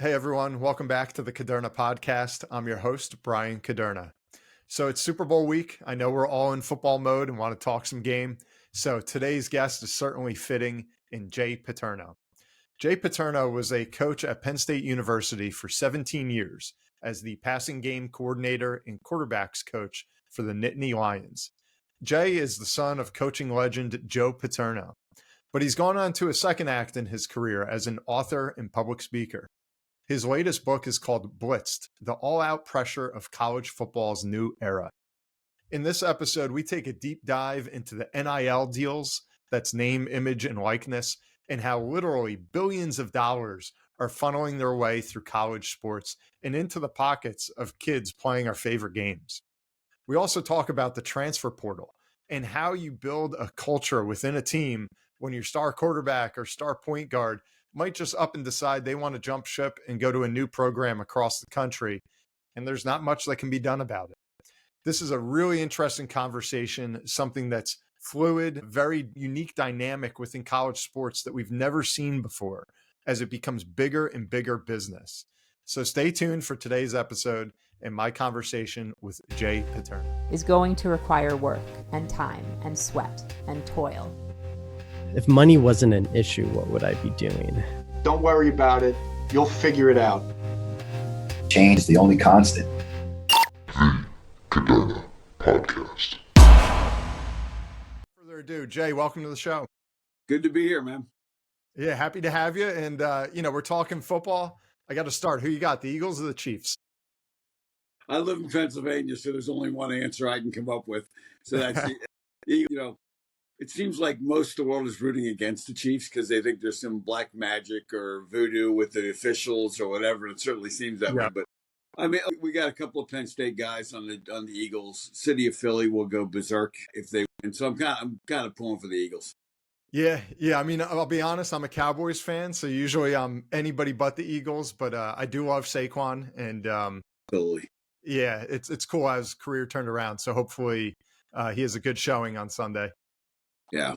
Hey everyone, welcome back to the Caderna podcast. I'm your host, Brian Caderna. So it's Super Bowl week. I know we're all in football mode and want to talk some game. So today's guest is certainly fitting in Jay Paterno. Jay Paterno was a coach at Penn State University for 17 years as the passing game coordinator and quarterbacks coach for the Nittany Lions. Jay is the son of coaching legend Joe Paterno, but he's gone on to a second act in his career as an author and public speaker. His latest book is called Blitzed, the all-out pressure of college football's new era. In this episode, we take a deep dive into the NIL deals, that's name, image, and likeness, and how literally billions of dollars are funneling their way through college sports and into the pockets of kids playing our favorite games. We also talk about the transfer portal and how you build a culture within a team when your star quarterback or star point guard might just up and decide they want to jump ship and go to a new program across the country, and there's not much that can be done about it. This is a really interesting conversation, something that's fluid, very unique dynamic within college sports that we've never seen before as it becomes bigger and bigger business. So stay tuned for today's episode and my conversation with Jay Paterno. Is going to require work and time and sweat and toil. If money wasn't an issue, what would I be doing? Don't worry about it. You'll figure it out. Change is the only constant. The Caderna Podcast. Further ado, Jay, welcome to the show. Good to be here, man. Yeah, happy to have you. And, we're talking football. I got to start. Who you got, the Eagles or the Chiefs? I live in Pennsylvania, so there's only one answer I can come up with. So that's, it seems like most of the world is rooting against the Chiefs because they think there's some black magic or voodoo with the officials or whatever. It certainly seems that way. But I mean, we got a couple of Penn State guys on the Eagles. City of Philly will go berserk if they win. So I'm kind of pulling for the Eagles. Yeah. I mean, I'll be honest. I'm a Cowboys fan, so usually I'm anybody but the Eagles. But I do love Saquon, and Totally. Yeah, it's cool how his career turned around. So hopefully he has a good showing on Sunday. Yeah.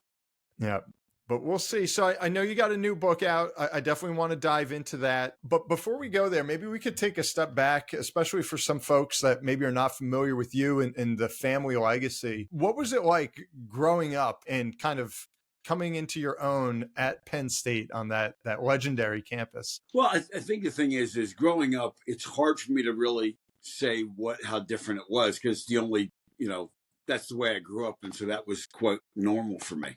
But we'll see. So I know you got a new book out. I definitely want to dive into that. But before we go there, maybe we could take a step back, especially for some folks that maybe are not familiar with you and the family legacy. What was it like growing up and kind of coming into your own at Penn State on that legendary campus? Well, I think the thing is growing up, it's hard for me to really say how different it was because the only, that's the way I grew up. And so that was quite normal for me,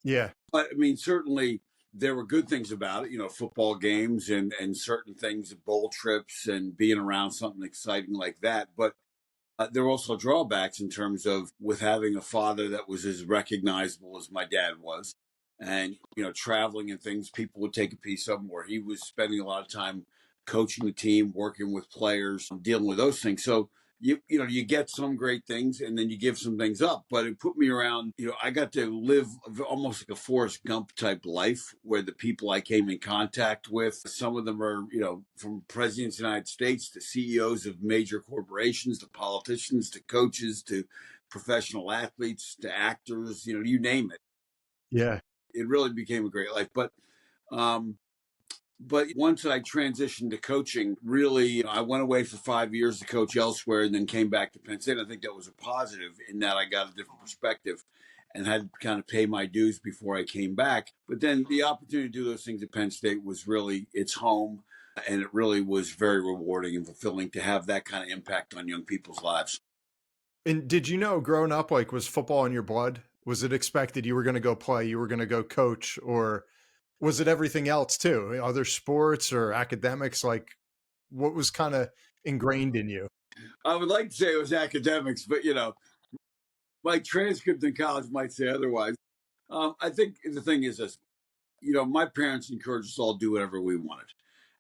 Yeah. But I mean, certainly there were good things about it, football games and certain things, bowl trips and being around something exciting like that. But there were also drawbacks in terms of with having a father that was as recognizable as my dad was. And, traveling and things, people would take a piece of him where he was spending a lot of time coaching the team, working with players, dealing with those things. So, you get some great things and then you give some things up. But it put me around, I got to live almost like a Forrest Gump type life where the people I came in contact with, some of them are, from presidents of the United States to CEOs of major corporations, to politicians, to coaches, to professional athletes, to actors, you name it. Yeah. It really became a great life. But once I transitioned to coaching, really, I went away for 5 years to coach elsewhere and then came back to Penn State. I think that was a positive in that I got a different perspective and had to kind of pay my dues before I came back. But then the opportunity to do those things at Penn State was really its home. And it really was very rewarding and fulfilling to have that kind of impact on young people's lives. And did you know growing up, like, was football in your blood? Was it expected you were going to go play, you were going to go coach, or was it everything else too? Other sports or academics? Like, what was kind of ingrained in you? I would like to say it was academics, but my transcript in college might say otherwise. I think the thing is this, my parents encouraged us all to do whatever we wanted.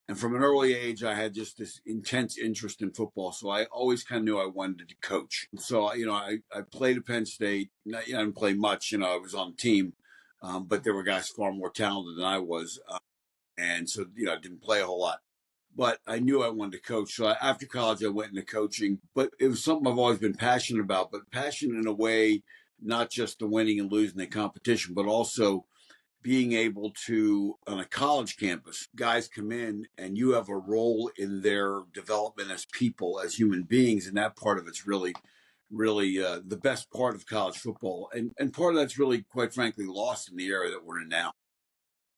And from an early age, I had just this intense interest in football. So I always kind of knew I wanted to coach. So, I played at Penn State. I didn't play much. I was on the team. But there were guys far more talented than I was. And so, I didn't play a whole lot. But I knew I wanted to coach. So after college, I went into coaching. But it was something I've always been passionate about. But passionate in a way, not just the winning and losing the competition, but also being able to, on a college campus, guys come in and you have a role in their development as people, as human beings. And that part of it's really, really the best part of college football. And part of that's really, quite frankly, lost in the era that we're in now.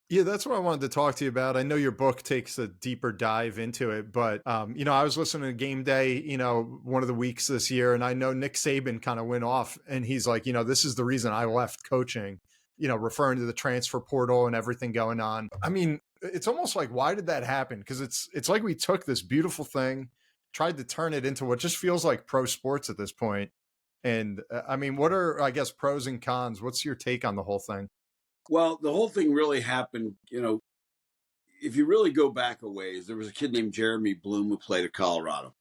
Yeah, that's what I wanted to talk to you about. I know your book takes a deeper dive into it, but I was listening to Game Day, one of the weeks this year, and I know Nick Saban kind of went off, and he's like, this is the reason I left coaching, referring to the transfer portal and everything going on. I mean, it's almost like, why did that happen? Because it's like we took this beautiful thing, tried to turn it into what just feels like pro sports at this point. And I mean, what are, I guess, pros and cons? What's your take on the whole thing? Well, the whole thing really happened, if you really go back a ways, there was a kid named Jeremy Bloom who played at Colorado.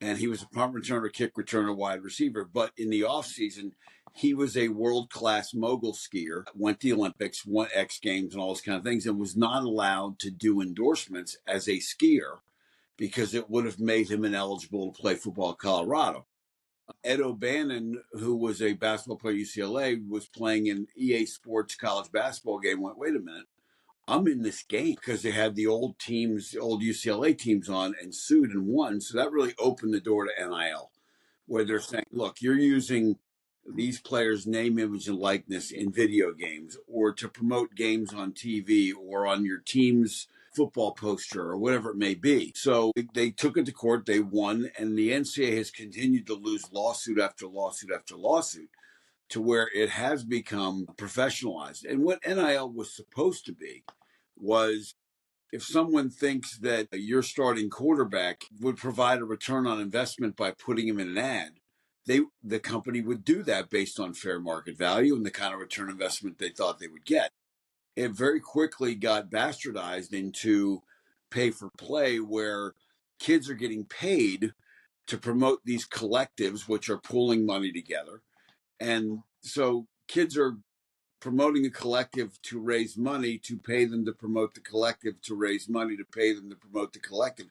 And he was a punt returner, kick returner, wide receiver. But in the offseason, he was a world-class mogul skier, went to the Olympics, won X Games and all those kind of things, and was not allowed to do endorsements as a skier because it would have made him ineligible to play football at Colorado. Ed O'Bannon, who was a basketball player at UCLA, was playing an EA Sports college basketball game, went, wait a minute, I'm in this game, because they had the old teams, the old UCLA teams on, and sued and won. So that really opened the door to NIL, where they're saying, look, you're using these players' name, image, and likeness in video games, or to promote games on TV, or on your team's football poster, or whatever it may be. So they took it to court, they won, and the NCAA has continued to lose lawsuit after lawsuit after lawsuit, to where it has become professionalized. And what NIL was supposed to be was, if someone thinks that your starting quarterback would provide a return on investment by putting him in an ad, the company would do that based on fair market value and the kind of return investment they thought they would get. It very quickly got bastardized into pay for play, where kids are getting paid to promote these collectives, which are pooling money together. And so kids are promoting a collective to raise money, to pay them to promote the collective, to raise money to pay them to promote the collective.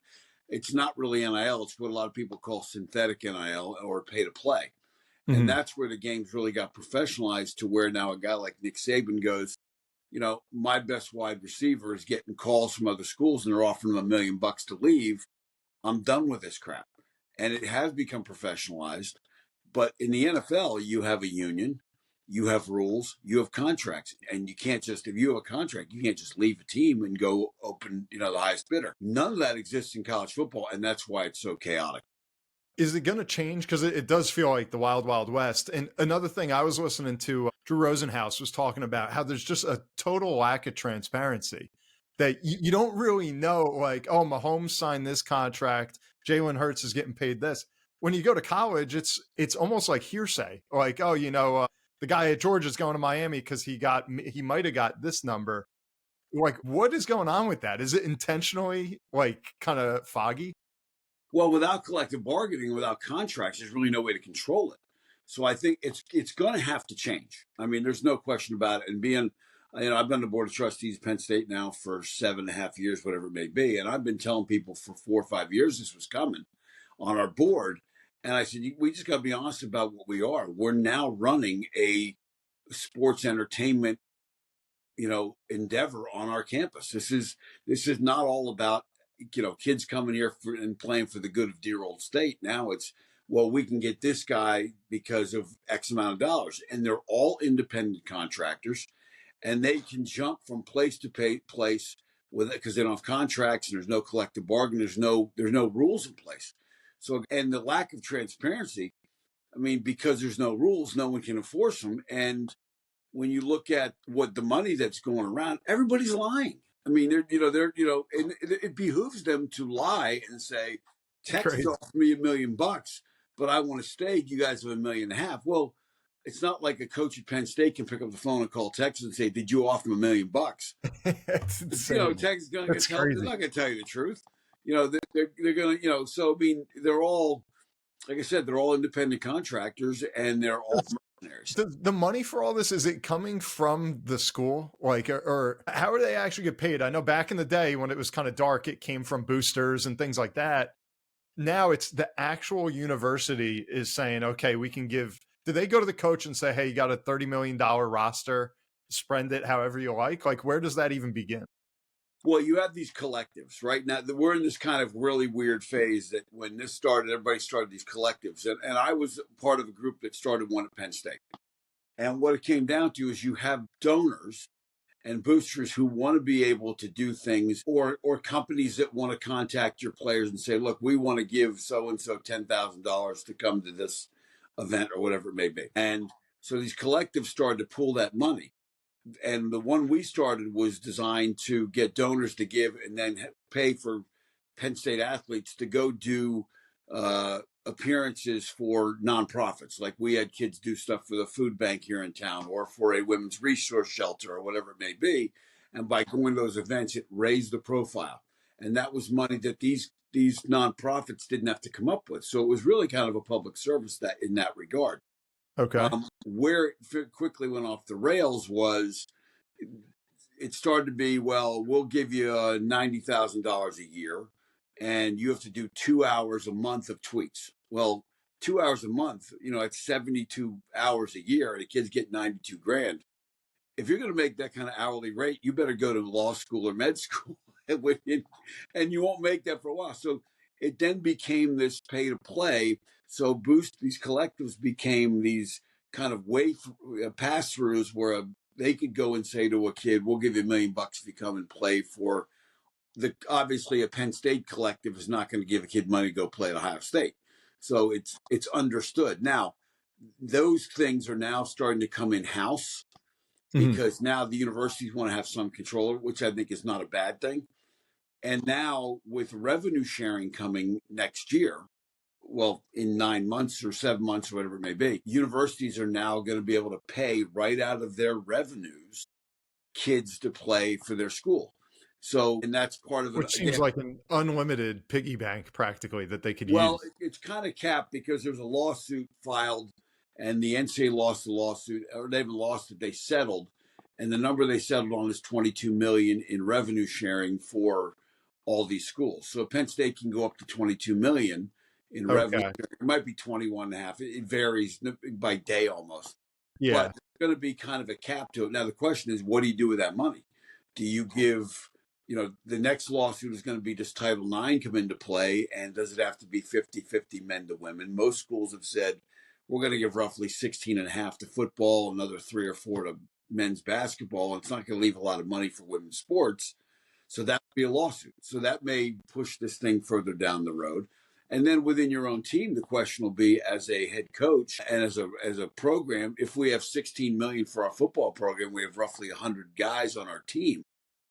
It's not really NIL. It's what a lot of people call synthetic NIL, or pay to play. Mm-hmm. And that's where the games really got professionalized, to where now a guy like Nick Saban goes, my best wide receiver is getting calls from other schools and they're offering him $1 million to leave. I'm done with this crap. And it has become professionalized. But in the NFL, you have a union, you have rules, you have contracts, and you can't just, if you have a contract, you can't just leave a team and go open, the highest bidder. None of that exists in college football, and that's why it's so chaotic. Is it going to change? Because it does feel like the wild, wild west. And another thing, I was listening to Drew Rosenhaus was talking about how there's just a total lack of transparency, that you don't really know, like, oh, Mahomes signed this contract, Jalen Hurts is getting paid this. When you go to college, it's almost like hearsay, like, oh, the guy at Georgia is going to Miami because he might have got this number. Like, what is going on with that? Is it intentionally, like, kind of foggy? Well, without collective bargaining, without contracts, there's really no way to control it. So I think it's going to have to change. I mean, there's no question about it. And being, I've been on the board of trustees at Penn State now for 7.5 years, whatever it may be. And I've been telling people for 4 or 5 years this was coming on our board. And I said, we just got to be honest about what we are. We're now running a sports entertainment, endeavor on our campus. This is not all about, kids coming here and playing for the good of dear old state. Now it's, well, we can get this guy because of X amount of dollars. And they're all independent contractors, and they can jump from place to place with it because they don't have contracts and there's no collective bargain. There's no rules in place. So, and the lack of transparency, I mean, because there's no rules, no one can enforce them. And when you look at what the money that's going around, everybody's lying. I mean, and it behooves them to lie and say, Texas offered me $1 million, but I want to stay. You guys have $1.5 million. Well, it's not like a coach at Penn State can pick up the phone and call Texas and say, did you offer him $1 million? That's insane. Texas is going to tell, they're not going to tell you the truth. They're going to, so, I mean, they're all, like I said, they're all independent contractors, and they're all mercenaries. The money for all this, is it coming from the school? Like, or how do they actually get paid? I know back in the day when it was kind of dark, it came from boosters and things like that. Now it's the actual university is saying, okay, we can give, do they go to the coach and say, hey, you got a $30 million roster spend it however you like? Like, where does that even begin? Well, you have these collectives right now. We're in this kind of really weird phase that when this started, everybody started these collectives. And I was part of a group that started one at Penn State. And what it came down to is you have donors and boosters who want to be able to do things, or companies that want to contact your players and say, look, we want to give so-and-so $10,000 to come to this event or whatever it may be. And so these collectives started to pool that money. And the one we started was designed to get donors to give and then pay for Penn State athletes to go do appearances for nonprofits. Like we had kids do stuff for the food bank here in town or for a women's resource shelter or whatever it may be. And by going to those events, it raised the profile. And that was money that these nonprofits didn't have to come up with. So it was really kind of a public service that in that regard. Okay. Where it quickly went off the rails was it started to be, well, we'll give you $90,000 a year and you have to do 2 hours a month of tweets. Well, 2 hours a month, it's 72 hours a year and the kids get 92 grand. If you're going to make that kind of hourly rate, you better go to law school or med school and you won't make that for a while. So it then became this pay to play. So these collectives became these kind of pass throughs where they could go and say to a kid, we'll give you $1 million if you come and play for obviously a Penn State collective is not going to give a kid money to go play at Ohio State. So it's understood. Now, those things are now starting to come in house because now the universities want to have some control, which I think is not a bad thing. And now with revenue sharing coming next year, well, in 9 months or 7 months or whatever it may be, universities are now going to be able to pay right out of their revenues kids to play for their school. So, and that's part of it. Which seems like an unlimited piggy bank practically that they could use. Well, it's kind of capped because there's a lawsuit filed and the NCAA lost the lawsuit, or they haven't lost it, they settled. And the number they settled on is $22 million in revenue sharing for all these schools. So Penn State can go up to $22 million in revenue. It might be 21.5. It varies by day almost. Yeah. But there's going to be kind of a cap to it. Now, the question is, what do you do with that money? Do you give, the next lawsuit is going to be, does Title IX come into play? And does it have to be 50-50 men to women? Most schools have said, we're going to give roughly 16.5 to football, another 3 or 4 to men's basketball. And it's not going to leave a lot of money for women's sports. So that would be a lawsuit. So that may push this thing further down the road. And then within your own team, the question will be, as a head coach and as a program, if we have 16 million for our football program, we have roughly 100 guys on our team.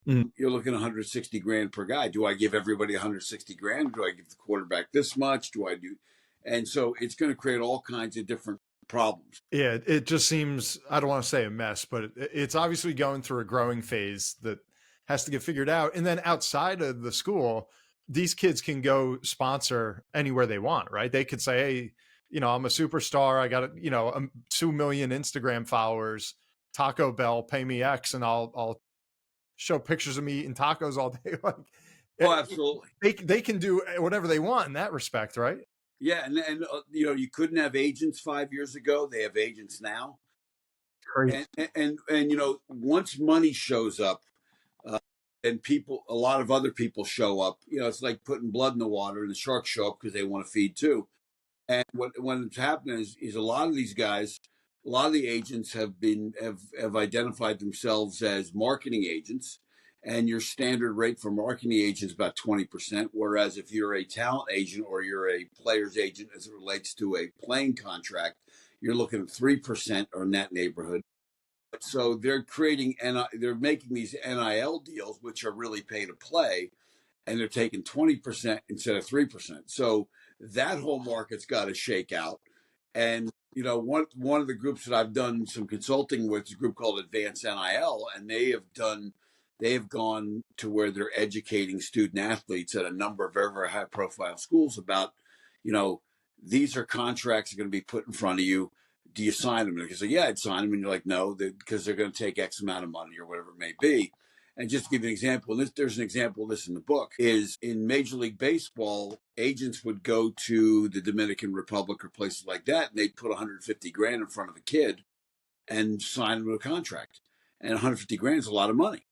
You're looking at 160 grand per guy. Do I give everybody 160 grand? Do I give the quarterback this much? And so it's going to create all kinds of different problems. Yeah, it just seems, I don't want to say a mess, but it's obviously going through a growing phase that has to get figured out. And then outside of the school, these kids can go sponsor anywhere they want, right? They could say, hey, I'm a superstar. I got, 2 million Instagram followers, Taco Bell, pay me X, and I'll show pictures of me eating tacos all day. Oh, absolutely. They can do whatever they want in that respect, right? Yeah. And you couldn't have agents 5 years ago. They have agents now. Crazy. And once money shows up, and a lot of other people show up, it's like putting blood in the water, and the sharks show up because they want to feed too. And what's happening is a lot of these guys, a lot of the agents have identified themselves as marketing agents, and your standard rate for marketing agents is about 20%. Whereas if you're a talent agent or you're a player's agent as it relates to a playing contract, you're looking at 3% or in that neighborhood. So they're they're making these NIL deals, which are really pay to play, and they're taking 20% instead of 3%. So that whole market's got to shake out. And, one of the groups that I've done some consulting with is a group called Advanced NIL, and they have gone to where they're educating student athletes at a number of very, very high profile schools about, these are contracts that are going to be put in front of you. Do you sign them? And they say, yeah, I'd sign them. And you're like, no, because they're going to take X amount of money or whatever it may be. And just to give you an example, and there's an example of this in the book, is in Major League Baseball, agents would go to the Dominican Republic or places like that, and they'd put 150 grand in front of a kid and sign him to a contract. and 150 grand is a lot of money.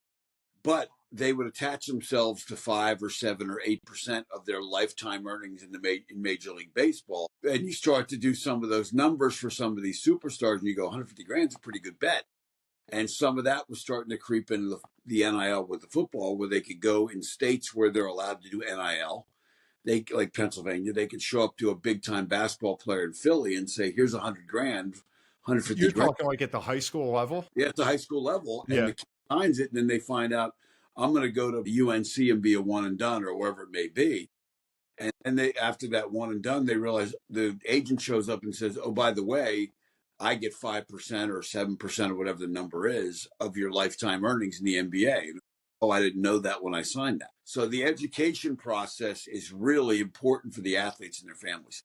But they would attach themselves to 5 or 7 or 8% of their lifetime earnings in Major League Baseball. And you start to do some of those numbers for some of these superstars, and you go, 150 grand is a pretty good bet. And some of that was starting to creep into the NIL with the football, where they could go in states where they're allowed to do NIL. They, like Pennsylvania, they could show up to a big time basketball player in Philly and say, here's 100 grand, 150 You're grand. talking like at the high school level? Yeah, at the high school level. Yeah. And the kid signs it, and then they find out, I'm going to go to UNC and be a one and done, or wherever it may be. And they, after that one and done, they realize the agent shows up and says, oh, by the way, I get 5% or 7% or whatever the number is of your lifetime earnings in the NBA. Oh, I didn't know that when I signed that. So the education process is really important for the athletes and their families.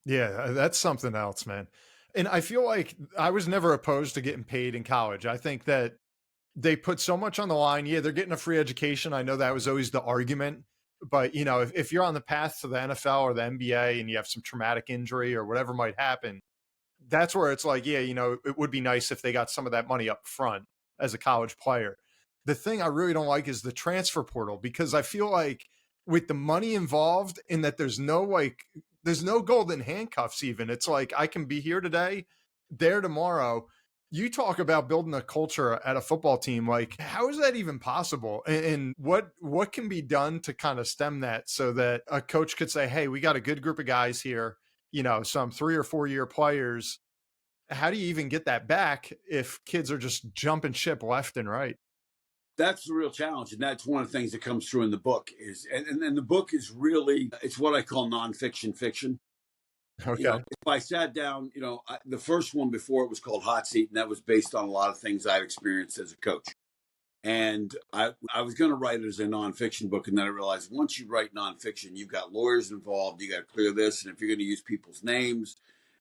Yeah, that's something else, man. And I feel like I was never opposed to getting paid in college. I think that they put so much on the line. Yeah, they're getting a free education. I know that was always the argument. But, you know, if you're on the path to the NFL or the NBA and you have some traumatic injury or whatever might happen, that's where it's like, yeah, you know, it would be nice if they got some of that money up front as a college player. The thing I really don't like is the transfer portal, because I feel like with the money involved in that there's no golden handcuffs even. It's like I can be here today, there tomorrow. You talk about building a culture at a football team. Like, how is that even possible? And what can be done to kind of stem that so that a coach could say, hey, we got a good group of guys here, you know, some 3 or 4 year players. How do you even get that back if kids are just jumping ship left and right? That's the real challenge. And that's one of the things that comes through in the book is, and the book is really, it's what I call nonfiction fiction. Okay. You know, if I sat down, you know, the first one before it was called Hot Seat, and that was based on a lot of things I've experienced as a coach. And I was going to write it as a nonfiction book, and then I realized once you write nonfiction, you've got lawyers involved, you got to clear this, and if you're going to use people's names,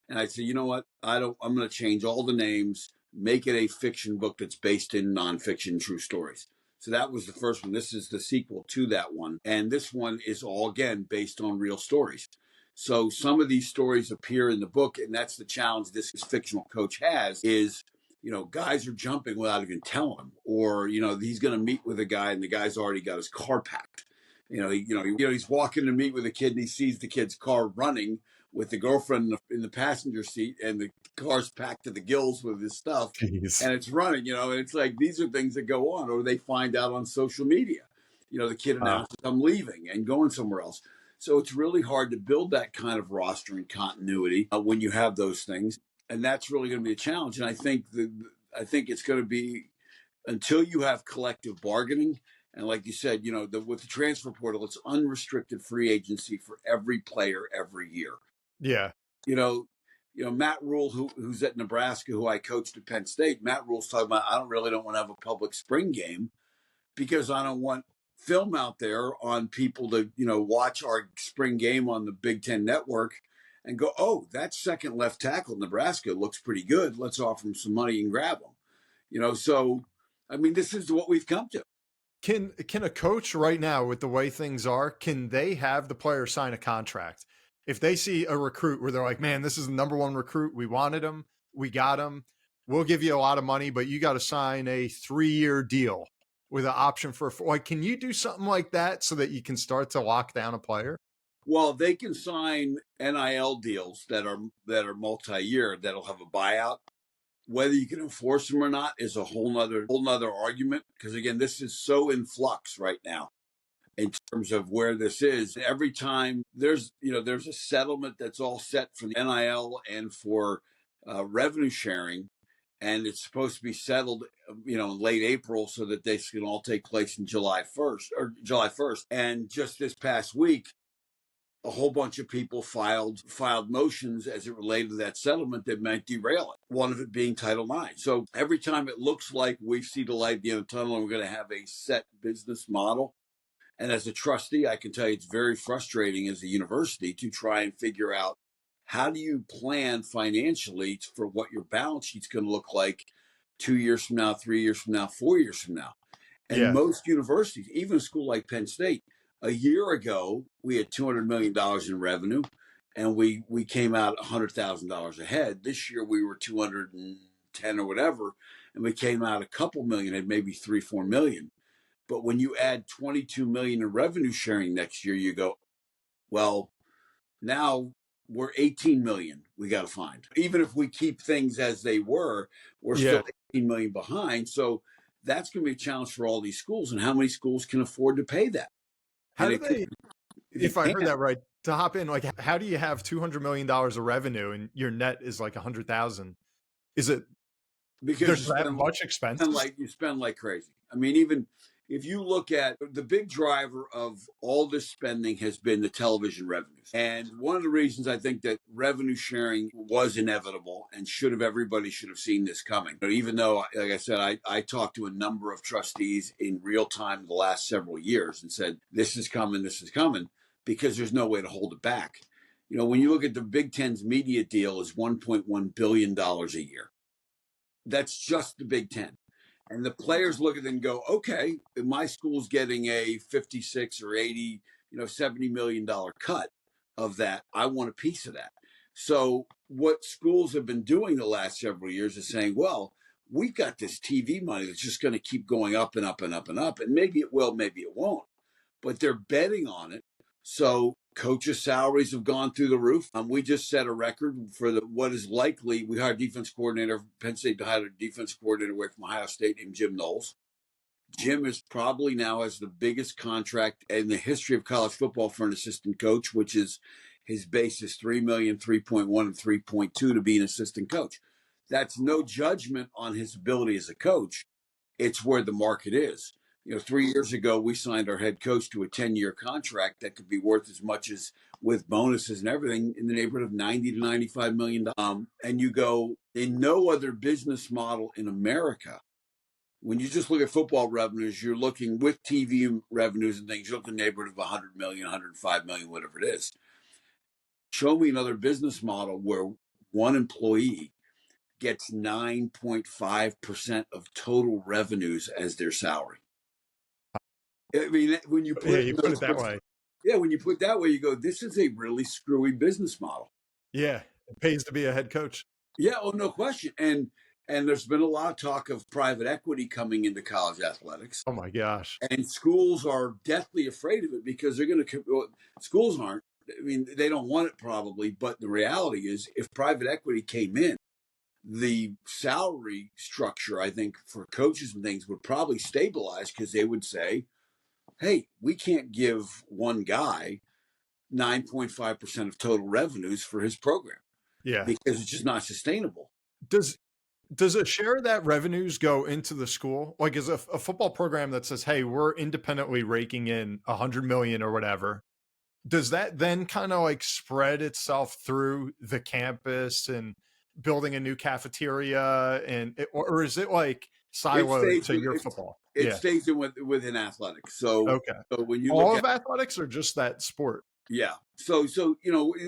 and I said, you know what, I'm going to change all the names, make it a fiction book that's based in nonfiction true stories. So that was the first one. This is the sequel to that one, and this one is all again based on real stories. So some of these stories appear in the book, and that's the challenge this fictional coach has is, you know, guys are jumping without even telling him, or, you know, he's going to meet with a guy and the guy's already got his car packed. He's walking to meet with a kid and he sees the kid's car running with the girlfriend in the passenger seat and the car's packed to the gills with his stuff. Jeez. And it's running, you know, and it's like, these are things that go on, or they find out on social media, you know, the kid announces I'm leaving and going somewhere else. So it's really hard to build that kind of roster and continuity when you have those things. And that's really going to be a challenge. And I think it's going to be until you have collective bargaining. And like you said, you know, with the transfer portal, it's unrestricted free agency for every player every year. Yeah. You know, Matt Rule, who's at Nebraska, who I coached at Penn State, Matt Rule's talking about, I really don't want to have a public spring game because I don't want film out there on people to, you know, watch our spring game on the Big Ten network and go, oh, that second left tackle Nebraska looks pretty good. Let's offer him some money and grab him. You know, so, I mean, this is what we've come to. Can a coach right now, with the way things are, can they have the player sign a contract? If they see a recruit where they're like, man, this is the number one recruit, we wanted him, we got him, we'll give you a lot of money, but you got to sign a 3-year deal with an option for, like, can you do something like that so that you can start to lock down a player? Well, they can sign NIL deals that are multi-year that'll have a buyout. Whether you can enforce them or not is a whole nother argument. Because again, this is so in flux right now in terms of where this is. Every time there's a settlement that's all set for the NIL and for revenue sharing, and it's supposed to be settled, you know, in late April so that they can all take place in July 1st. And just this past week, a whole bunch of people filed motions as it related to that settlement that might derail it. One of it being Title IX. So every time it looks like we see the light at the end of the tunnel and we're going to have a set business model. And as a trustee, I can tell you it's very frustrating as a university to try and figure out how do you plan financially for what your balance sheet's going to look like 2 years from now, 3 years from now, 4 years from now. And most universities, even a school like Penn State, a year ago, we had $200 million in revenue, and we came out $100,000 ahead. This year, we were 210 or whatever, and we came out a couple million at maybe 3-4 million. But when you add 22 million in revenue sharing next year, you go, well, now we're 18 million we got to find. Even if we keep things as they were, we're still 18 million behind. So that's going to be a challenge for all these schools. And how many schools can afford to pay that? How do they, if I heard that right, to hop in, like, how do you have $200 million of revenue and your net is like 100,000? Is it because there's that much expenses? You spend like crazy. I mean, even if you look at the big driver of all this spending has been the television revenues. And one of the reasons I think that revenue sharing was inevitable and everybody should have seen this coming. But even though, like I said, I talked to a number of trustees in real time the last several years and said, this is coming, because there's no way to hold it back. You know, when you look at the Big Ten's media deal is $1.1 billion a year. That's just the Big Ten. And the players look at it and go, okay, if my school's getting a 56 or 80, $70 million cut of that, I want a piece of that. So what schools have been doing the last several years is saying, well, we've got this TV money that's just going to keep going up and up and up and up. And maybe it will, maybe it won't. But they're betting on it. So coaches' salaries have gone through the roof. We just set a record for what is likely. We hired a defense coordinator. Penn State hired a defense coordinator away from Ohio State named Jim Knowles. Jim is probably now has the biggest contract in the history of college football for an assistant coach, which is his base is $3 million, 3.1, and 3.2 to be an assistant coach. That's no judgment on his ability as a coach. It's where the market is. 3 years ago, we signed our head coach to a 10-year contract that could be worth as much as, with bonuses and everything, in the neighborhood of $90 to $95 million. And you go, in no other business model in America, when you just look at football revenues, you're looking with TV revenues and things, you're looking in the neighborhood of 100 million, 105 million, whatever it is. Show me another business model where one employee gets 9.5% of total revenues as their salary. I mean, when you put, it that way. Yeah, when you put it that way, you go, this is a really screwy business model. Yeah, it pays to be a head coach. Yeah, oh, no question. And there's been a lot of talk of private equity coming into college athletics. Oh, my gosh. And schools are deathly afraid of it because they're going to – schools aren't. I mean, they don't want it probably, but the reality is if private equity came in, the salary structure, I think, for coaches and things would probably stabilize because they would say, hey, we can't give one guy 9.5% of total revenues for his program. Yeah. Because it's just not sustainable. Does a share of that revenues go into the school? Like, is a football program that says, hey, we're independently raking in 100 million or whatever, does that then kind of like spread itself through the campus and building a new cafeteria or is it like siloed to your football? It stays in within athletics. So, okay. So when you all look of athletics or just that sport? Yeah. So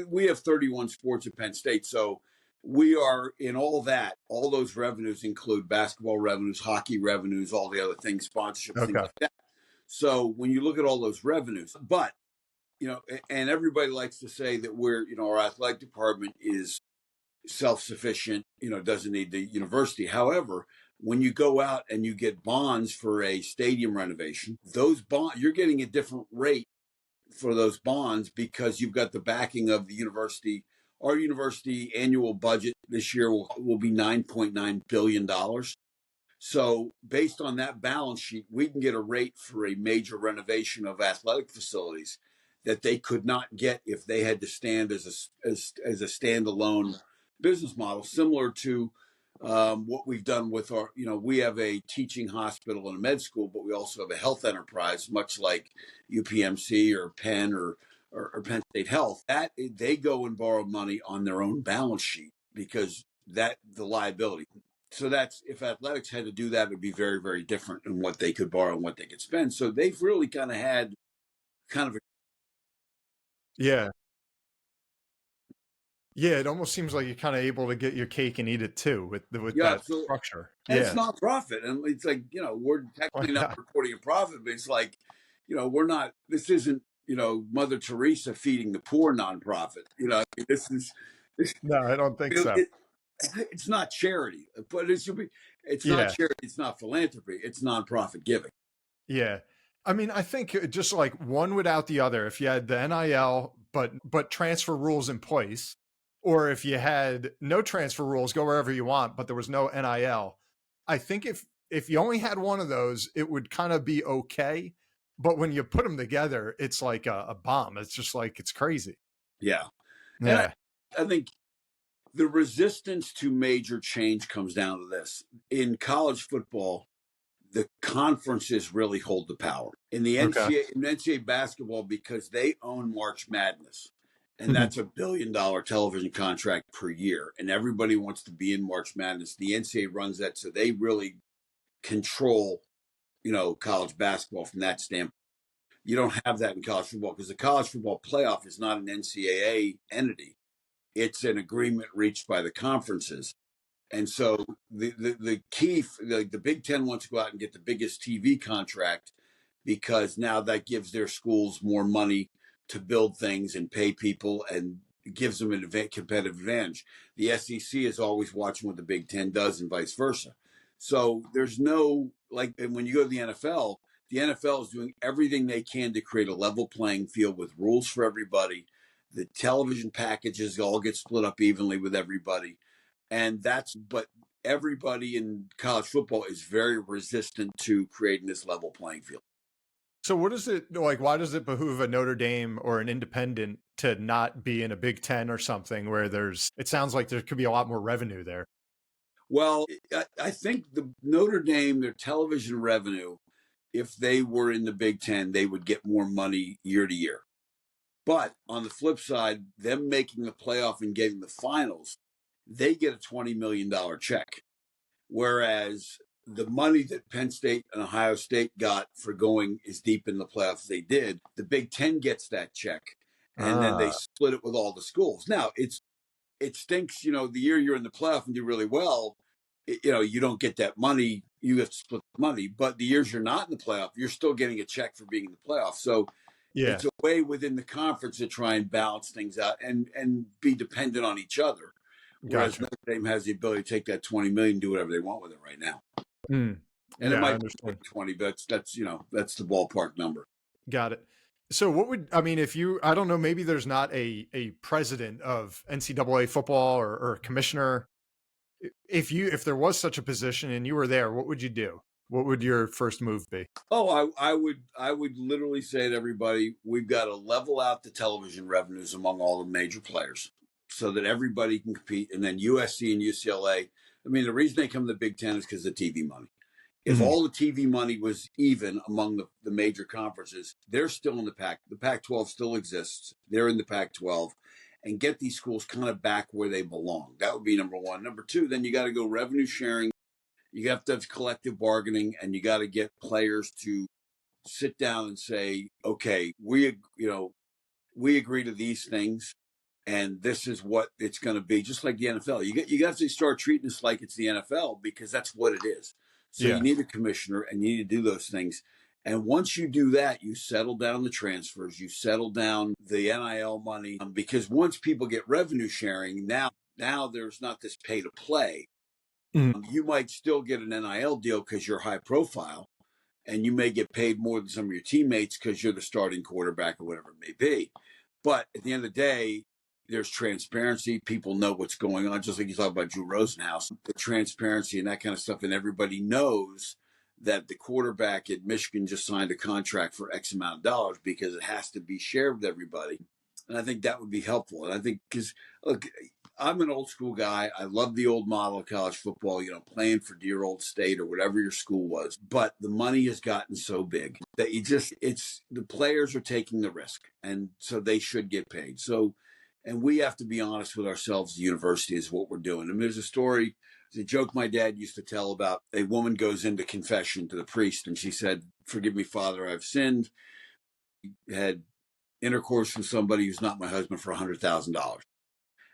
we have 31 sports at Penn State. So we are in all those revenues include basketball revenues, hockey revenues, all the other things, sponsorships, things like that. So when you look at all those revenues, but, and everybody likes to say that our athletic department is self-sufficient, doesn't need the university. However, when you go out and you get bonds for a stadium renovation, those bonds, you're getting a different rate for those bonds because you've got the backing of the university. Our university annual budget this year will be $9.9 billion. So based on that balance sheet, we can get a rate for a major renovation of athletic facilities that they could not get if they had to stand as a standalone business model, similar to what we've done with our, we have a teaching hospital and a med school, but we also have a health enterprise, much like UPMC or Penn or Penn State Health. That they go and borrow money on their own balance sheet because the liability. So that's, if athletics had to do that, it would be very, very different in what they could borrow and what they could spend. So they've really kind of had Yeah. Yeah, it almost seems like you're kind of able to get your cake and eat it too with that structure. And it's not profit. And it's like, we're technically not reporting a profit, but it's like, we're not, this isn't, Mother Teresa feeding the poor nonprofit. No, I don't think so. It's not charity, but it should be. It's not Yeah. charity, it's not philanthropy, it's nonprofit giving. Yeah. I mean, I think just like one without the other, if you had the NIL, but transfer rules in place, or if you had no transfer rules, go wherever you want, but there was no NIL. I think if you only had one of those, it would kind of be okay. But when you put them together, it's like a bomb. It's just like, it's crazy. Yeah. And Yeah. I think the resistance to major change comes down to this. In college football, the conferences really hold the power. In the Okay. NCAA basketball, because they own March Madness, and Mhm. that's $1 billion television contract per year, and everybody wants to be in March Madness. The NCAA runs that, so they really control, college basketball from that standpoint. You don't have that in college football because the college football playoff is not an NCAA entity. It's an agreement reached by the conferences. And so the key, the Big Ten wants to go out and get the biggest TV contract because now that gives their schools more money to build things and pay people and gives them a competitive advantage. The SEC is always watching what the Big Ten does and vice versa. So there's no, and when you go to the NFL is doing everything they can to create a level playing field with rules for everybody. The television packages all get split up evenly with everybody. But everybody in college football is very resistant to creating this level playing field. So what is it like? Why does it behoove a Notre Dame or an independent to not be in a Big Ten or something where it sounds like there could be a lot more revenue there? Well, I think the Notre Dame, their television revenue, if they were in the Big Ten, they would get more money year to year. But on the flip side, them making the playoff and getting the finals, they get a $20 million check. Whereas the money that Penn State and Ohio State got for going as deep in the playoffs they did, the Big Ten gets that check. And then they split it with all the schools. Now, it stinks, the year you're in the playoff and do really well, you don't get that money. You have to split the money. But the years you're not in the playoff, you're still getting a check for being in the playoff. So Yeah. it's a way within the conference to try and balance things out and be dependent on each other. Whereas Gotcha. Notre Dame has the ability to take that 20 million and do whatever they want with it right now. Mm. And Yeah, it I might be understand. 20, but that's the ballpark number. Got it. So I don't know, maybe there's not a president of NCAA football or a commissioner. If there was such a position and you were there, what would you do? What would your first move be? Oh, I would literally say to everybody, we've got to level out the television revenues among all the major players so that everybody can compete. And then USC and UCLA, I mean, the reason they come to the Big Ten is because of the TV money. If all the TV money was even among the major conferences, they're still in the Pac. The Pac-12 still exists. They're in the Pac-12, and get these schools kind of back where they belong. That would be number one. Number two, then you got to go revenue sharing. You have to have collective bargaining, and you got to get players to sit down and say, okay, we agree to these things, and this is what it's going to be. Just like the NFL, you got to start treating this like it's the NFL because that's what it is. So Yeah. you need a commissioner, and you need to do those things. And once you do that, you settle down the transfers, you settle down the NIL money, because once people get revenue sharing, now there's not this pay to play. You might still get an NIL deal because you're high profile, and you may get paid more than some of your teammates because you're the starting quarterback or whatever it may be. But at the end of the day, there's transparency. People know what's going on, just like you talk about Drew Rosenhaus, the transparency and that kind of stuff. And everybody knows that the quarterback at Michigan just signed a contract for X amount of dollars because it has to be shared with everybody. And I think that would be helpful. And I think because, look, I'm an old school guy. I love the old model of college football, playing for dear old state or whatever your school was. But the money has gotten so big that the players are taking the risk. And so they should get paid. So, and we have to be honest with ourselves. The university is what we're doing. I mean, there's a story, it's a joke my dad used to tell about a woman goes into confession to the priest and she said, "Forgive me, Father, I've sinned." Had intercourse with somebody who's not my husband for $100,000.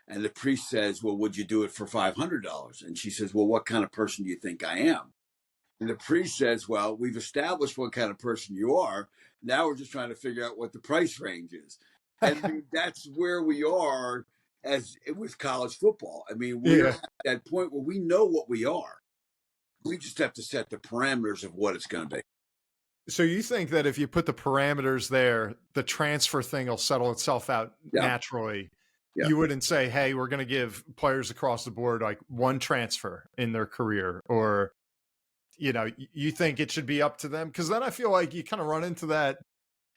And the priest says, "Well, would you do it for $500? And she says, "Well, what kind of person do you think I am?" And the priest says, "Well, we've established what kind of person you are. Now we're just trying to figure out what the price range is." And that's where we are as with college football. I mean, we're at that point where we know what we are. We just have to set the parameters of what it's going to be. So you think that if you put the parameters there, the transfer thing will settle itself out naturally? Yeah. You wouldn't say, hey, we're going to give players across the board like one transfer in their career, or, you think it should be up to them? Because then I feel like you kind of run into that,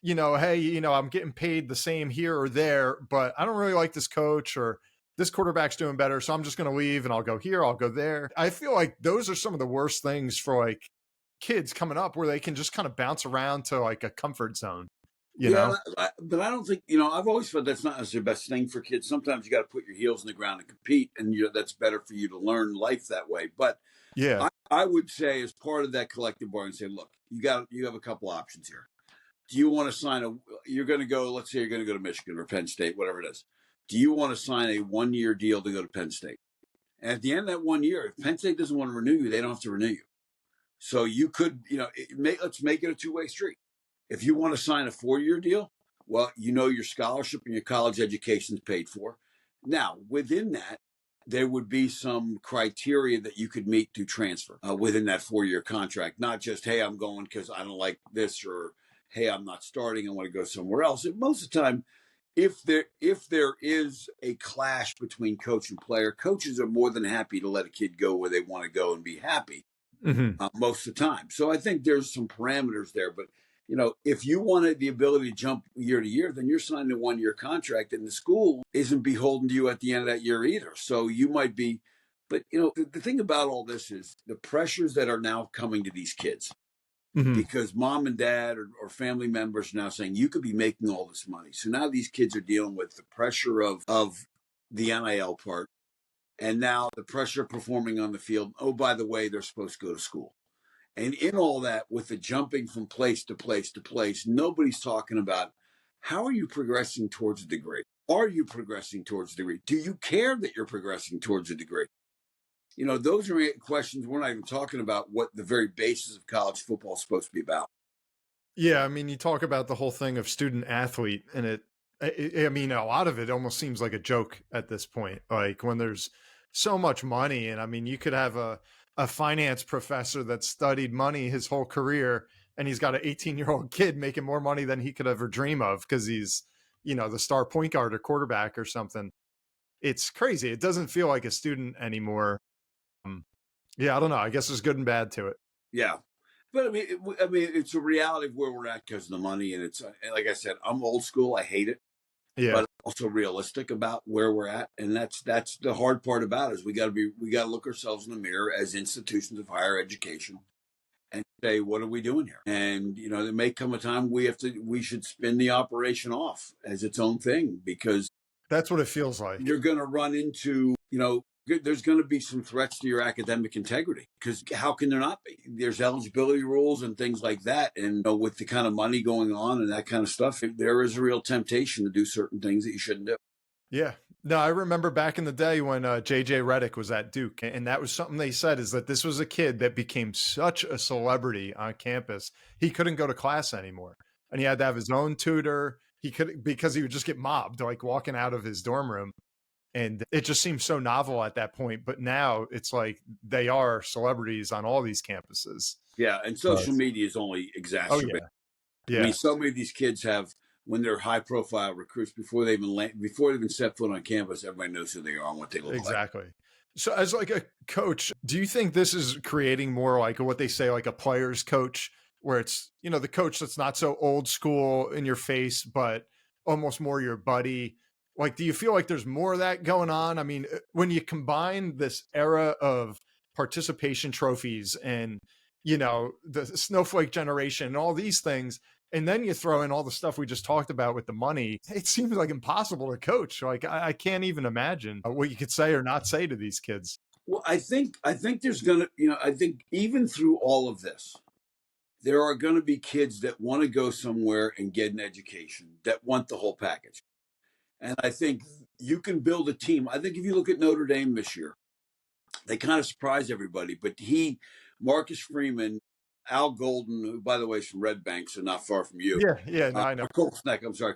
hey, I'm getting paid the same here or there, but I don't really like this coach, or this quarterback's doing better, so I'm just going to leave and I'll go here, I'll go there. I feel like those are some of the worst things for like kids coming up, where they can just kind of bounce around to like a comfort zone, but I don't think, I've always felt that's not necessarily the best thing for kids. Sometimes you got to put your heels in the ground and compete, and that's better for you to learn life that way. But yeah, I would say, as part of that collective bargain, say, look, you have a couple options here. Do you want to sign you're going to go, let's say you're going to go to Michigan or Penn State, whatever it is. Do you want to sign a 1-year deal to go to Penn State? And at the end of that 1 year, if Penn State doesn't want to renew you, they don't have to renew you. So you could, let's make it a two-way street. If you want to sign a 4-year deal, well, your scholarship and your college education is paid for. Now, within that, there would be some criteria that you could meet to transfer within that 4-year contract. Not just, hey, I'm going because I don't like this, or hey, I'm not starting, I want to go somewhere else. And most of the time, if there is a clash between coach and player, coaches are more than happy to let a kid go where they want to go and be happy most of the time. So I think there's some parameters there. But, if you wanted the ability to jump year to year, then you're signing a 1-year contract, and the school isn't beholden to you at the end of that year either. So you might be, but, the thing about all this is the pressures that are now coming to these kids. Because mom and dad or family members are now saying you could be making all this money. So now these kids are dealing with the pressure of the NIL part, and now the pressure of performing on the field. Oh, by the way, they're supposed to go to school. And in all that, with the jumping from place to place to place, nobody's talking about how are you progressing towards a degree? Are you progressing towards a degree? Do you care that you're progressing towards a degree? Those are questions. We're not even talking about what the very basis of college football is supposed to be about. Yeah, I mean, you talk about the whole thing of student athlete, and I mean, a lot of it almost seems like a joke at this point. Like when there's so much money, and I mean, you could have a finance professor that studied money his whole career, and he's got an 18-year-old kid making more money than he could ever dream of because he's, the star point guard or quarterback or something. It's crazy. It doesn't feel like a student anymore. Yeah, I don't know. I guess there's good and bad to it. Yeah. But I mean, it's a reality of where we're at because of the money. And it's, like I said, I'm old school. I hate it. Yeah. But I'm also realistic about where we're at. And that's the hard part about it is we got to look ourselves in the mirror as institutions of higher education and say, what are we doing here? And, there may come a time we should spin the operation off as its own thing, because that's what it feels like. You're going to run into, there's going to be some threats to your academic integrity, because how can there not be? There's eligibility rules and things like that. And with the kind of money going on and that kind of stuff, there is a real temptation to do certain things that you shouldn't do. Yeah. No, I remember back in the day when JJ Redick was at Duke, and that was something they said, is that this was a kid that became such a celebrity on campus. He couldn't go to class anymore, and he had to have his own tutor. Because he would just get mobbed, like walking out of his dorm room. And it just seems so novel at that point. But now it's like they are celebrities on all these campuses. Yeah. And social media is only exacerbated. Oh, yeah. I mean, so many of these kids have, when they're high profile recruits, before they even set foot on campus, everybody knows who they are and what they look like. Exactly. So as like a coach, do you think this is creating more like what they say, like a player's coach, where it's, the coach that's not so old school in your face, but almost more your buddy? Like, do you feel like there's more of that going on? I mean, when you combine this era of participation trophies and, the snowflake generation and all these things, and then you throw in all the stuff we just talked about with the money, it seems like impossible to coach. Like, I can't even imagine what you could say or not say to these kids. Well, I think there's going to, I think even through all of this, there are going to be kids that want to go somewhere and get an education, that want the whole package. And I think you can build a team. I think if you look at Notre Dame this year, they kind of surprised everybody. But Marcus Freeman, Al Golden, who, by the way, is from Red Bank, so not far from you. Yeah, no, I know. Colts Neck. So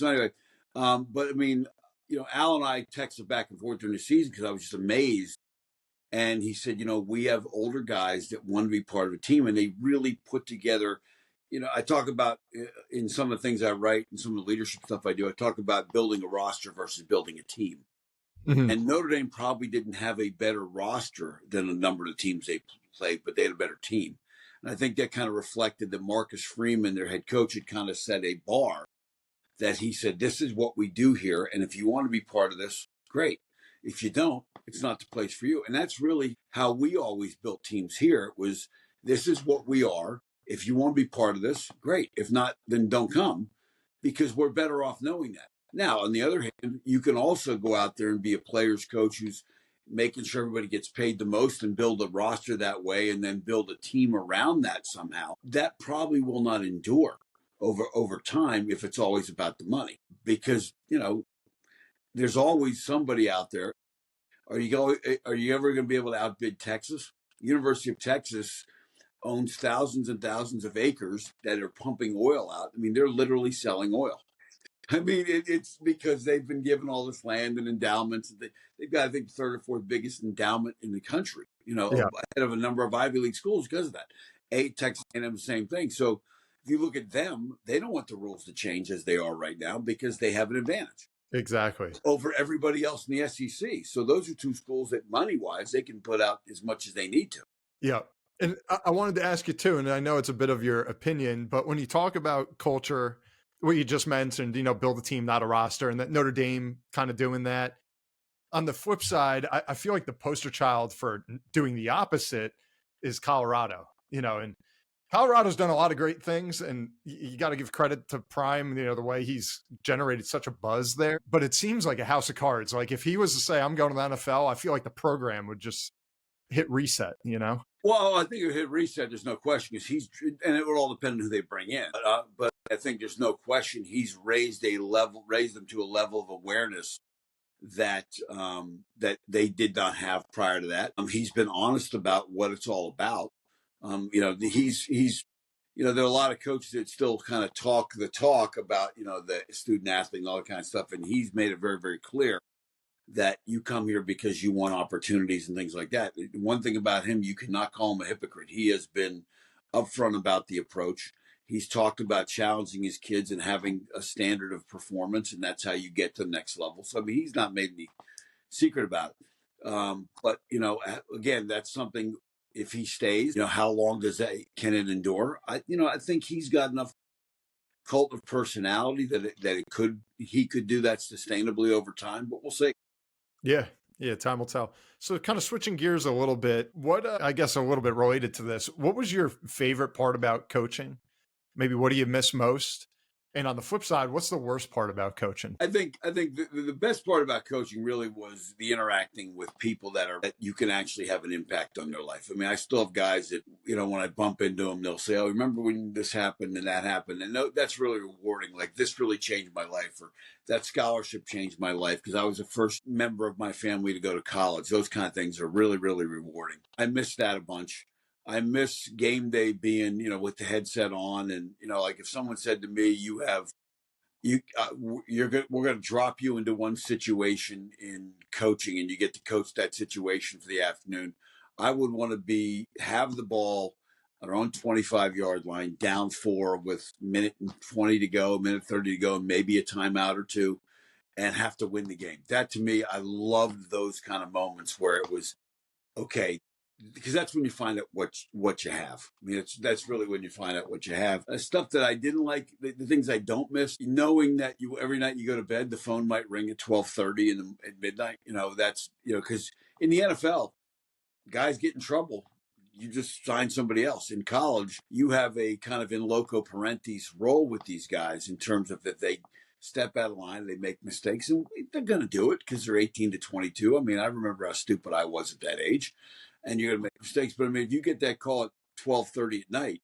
anyway, but I mean, Al and I texted back and forth during the season because I was just amazed And he said, we have older guys that want to be part of a team, and they really put together. I talk about in some of the things I write and some of the leadership stuff I do, I talk about building a roster versus building a team. Mhm. And Notre Dame probably didn't have a better roster than a number of the teams they played, but they had a better team. And I think that kind of reflected that Marcus Freeman, their head coach, had kind of set a bar that he said, this is what we do here. And if you want to be part of this, great. If you don't, it's not the place for you. And that's really how we always built teams here. It was, this is what we are. If you want to be part of this, great. If not, then don't come, because we're better off knowing that. Now, on the other hand, you can also go out there and be a player's coach who's making sure everybody gets paid the most and build a roster that way, and then build a team around that somehow. That probably will not endure over time if it's always about the money, because there's always somebody out there. Are you ever going to be able to outbid Texas? University of Texas owns thousands and thousands of acres that are pumping oil out. I mean, they're literally selling oil. I mean, it's because they've been given all this land and endowments. They've got, I think, third or fourth biggest endowment in the country, Yeah. ahead of a number of Ivy League schools because of that. Texas A&M, the same thing. So if you look at them, they don't want the rules to change as they are right now because they have an advantage Exactly. over everybody else in the SEC. So those are two schools that money-wise, they can put out as much as they need to. Yeah. And I wanted to ask you too, and I know it's a bit of your opinion, but when you talk about culture, what you just mentioned, build a team, not a roster, and that Notre Dame kind of doing that. On the flip side, I feel like the poster child for doing the opposite is Colorado, and Colorado's done a lot of great things, and you got to give credit to Prime, the way he's generated such a buzz there. But it seems like a house of cards. Like if he was to say, I'm going to the NFL, I feel like the program would just hit reset, Well, I think it hit reset. There's no question, because and it would all depend on who they bring in. But I think there's no question he's raised them to a level of awareness that that they did not have prior to that. He's been honest about what it's all about. He's there are a lot of coaches that still kind of talk the talk about the student athlete and all that kind of stuff, and he's made it very, very clear that you come here because you want opportunities and things like that. One thing about him, you cannot call him a hypocrite. He has been upfront about the approach. He's talked about challenging his kids and having a standard of performance, and that's how you get to the next level. So, I mean, he's not made any secret about it. But, again, that's something, if he stays, how long can it endure? I think he's got enough cult of personality that he could do that sustainably over time, but we'll see. Yeah. Yeah. Time will tell. So kind of switching gears a little bit, what, I guess a little bit related to this, what was your favorite part about coaching? Maybe what do you miss most? And on the flip side, what's the worst part about coaching? I think the best part about coaching really was the interacting with people that you can actually have an impact on their life. I mean, I still have guys that, when I bump into them, they'll say, oh, remember when this happened and that happened? And that's really rewarding. Like, this really changed my life, or that scholarship changed my life because I was the first member of my family to go to college. Those kind of things are really, really rewarding. I miss that a bunch. I miss game day being, with the headset on, and like if someone said to me, we're going to drop you into one situation in coaching, and you get to coach that situation for the afternoon. I would want to have the ball at our own 25-yard line, down 4 with minute and 20 to go, minute 30 to go, and maybe a timeout or two, and have to win the game. That, to me, I loved those kind of moments where it was okay, because that's when you find out what you have. I mean, that's really when you find out what you have. Stuff that I didn't like, the things I don't miss, knowing that every night you go to bed, the phone might ring at 12:30 at midnight. That's because in the NFL, guys get in trouble. You just sign somebody else. In college, you have a kind of in loco parentis role with these guys in terms of that they step out of line, they make mistakes, and they're going to do it because they're 18 to 22. I mean, I remember how stupid I was at that age, and you're going to make mistakes. But I mean, if you get that call at 12:30 at night,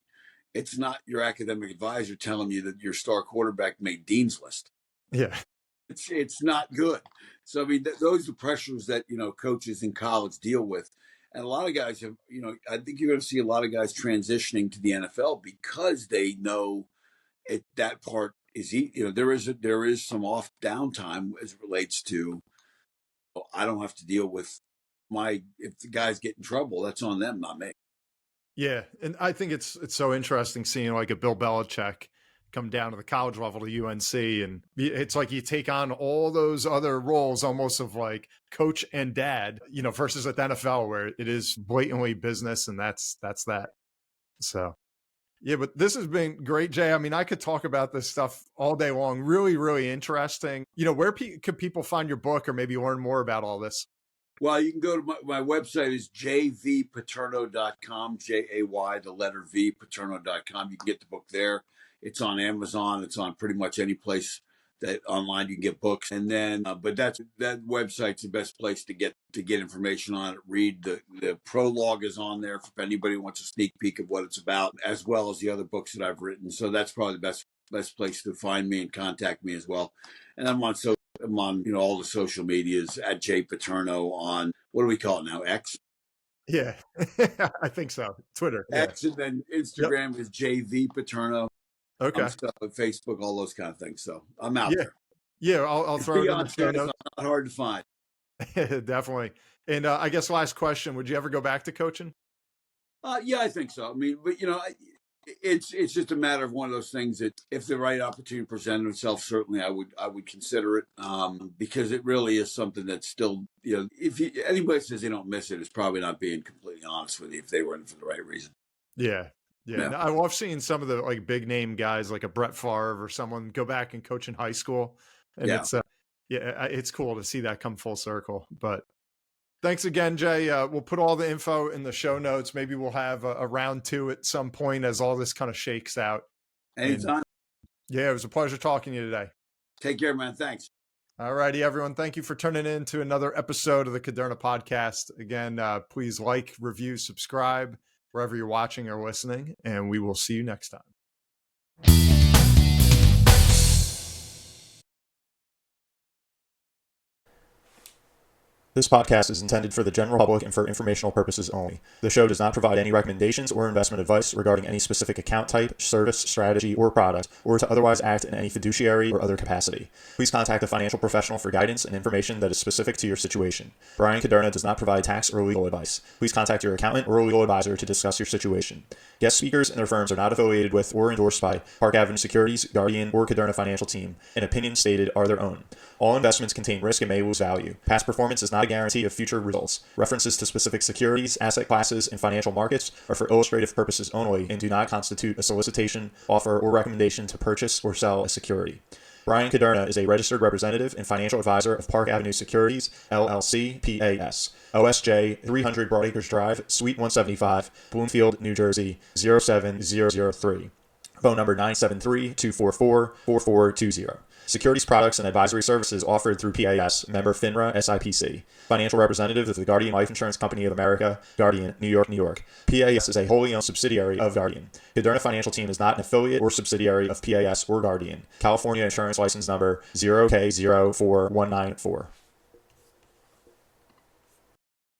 it's not your academic advisor telling you that your star quarterback made Dean's List. Yeah. It's not good. So, I mean, those are pressures that, coaches in college deal with. And a lot of guys have, I think you're going to see a lot of guys transitioning to the NFL because they know that part is, there is some off downtime as it relates to, I don't have to deal with if the guys get in trouble, that's on them, not me. Yeah, and I think it's so interesting seeing like a Bill Belichick come down to the college level to UNC, and it's like you take on all those other roles almost of like coach and dad, versus at the NFL where it is blatantly business, and that's that. So yeah, but this has been great, Jay. I mean, I could talk about this stuff all day long. Really, really interesting. Where could people find your book or maybe learn more about all this? Well, you can go to my website is jvpaterno.com, Jay, the letter V, paterno.com. You can get the book there. It's on Amazon. It's on pretty much any place that online you can get books. And then, but that website's the best place to get information on it. Read the prologue is on there if anybody wants a sneak peek of what it's about, as well as the other books that I've written. So that's probably the best place to find me and contact me as well. And I'm on all the social medias at Jay Paterno on, what do we call it now? X? Yeah, I think so. Twitter. X, and then Instagram is JV Paterno. Okay. Facebook, all those kind of things. So I'm out there. Yeah, I'll throw it in the show notes. It's not hard to find. Definitely. And I guess last question, would you ever go back to coaching? Yeah, I think so. I mean, but it's just a matter of one of those things that if the right opportunity presented itself, certainly I would consider it, because it really is something that's still, if anybody says they don't miss it, it's probably not being completely honest with you if they were in for the right reason. Yeah. Yeah. No, I love seeing some of the like big name guys like a Brett Favre or someone go back and coach in high school. And it's cool to see that come full circle. But thanks again, Jay. We'll put all the info in the show notes. Maybe we'll have a round 2 at some point as all this kind of shakes out. Anytime. Yeah, it was a pleasure talking to you today. Take care, man. Thanks. All righty, everyone. Thank you for tuning in to another episode of the Caderna Podcast. Again, please like, review, subscribe wherever you're watching or listening, and we will see you next time. This podcast is intended for the general public and for informational purposes only. The show does not provide any recommendations or investment advice regarding any specific account type, service, strategy, or product, or to otherwise act in any fiduciary or other capacity. Please contact a financial professional for guidance and information that is specific to your situation. Brian Caderna does not provide tax or legal advice. Please contact your accountant or legal advisor to discuss your situation. Guest speakers and their firms are not affiliated with or endorsed by Park Avenue Securities, Guardian, or Caderna Financial Team, and opinions stated are their own. All investments contain risk and may lose value. Past performance is not a guarantee of future results. References to specific securities, asset classes, and financial markets are for illustrative purposes only and do not constitute a solicitation, offer, or recommendation to purchase or sell a security. Brian Caderna is a registered representative and financial advisor of Park Avenue Securities, LLC, PAS. OSJ 300 Broadacres Drive, Suite 175, Bloomfield, New Jersey, 07003. Phone number 973-244-4420. Securities products and advisory services offered through PAS, member FINRA SIPC. Financial representative of the Guardian Life Insurance Company of America, Guardian, New York, New York. PAS is a wholly owned subsidiary of Guardian. Caderna Financial Team is not an affiliate or subsidiary of PAS or Guardian. California Insurance License Number 0K04194.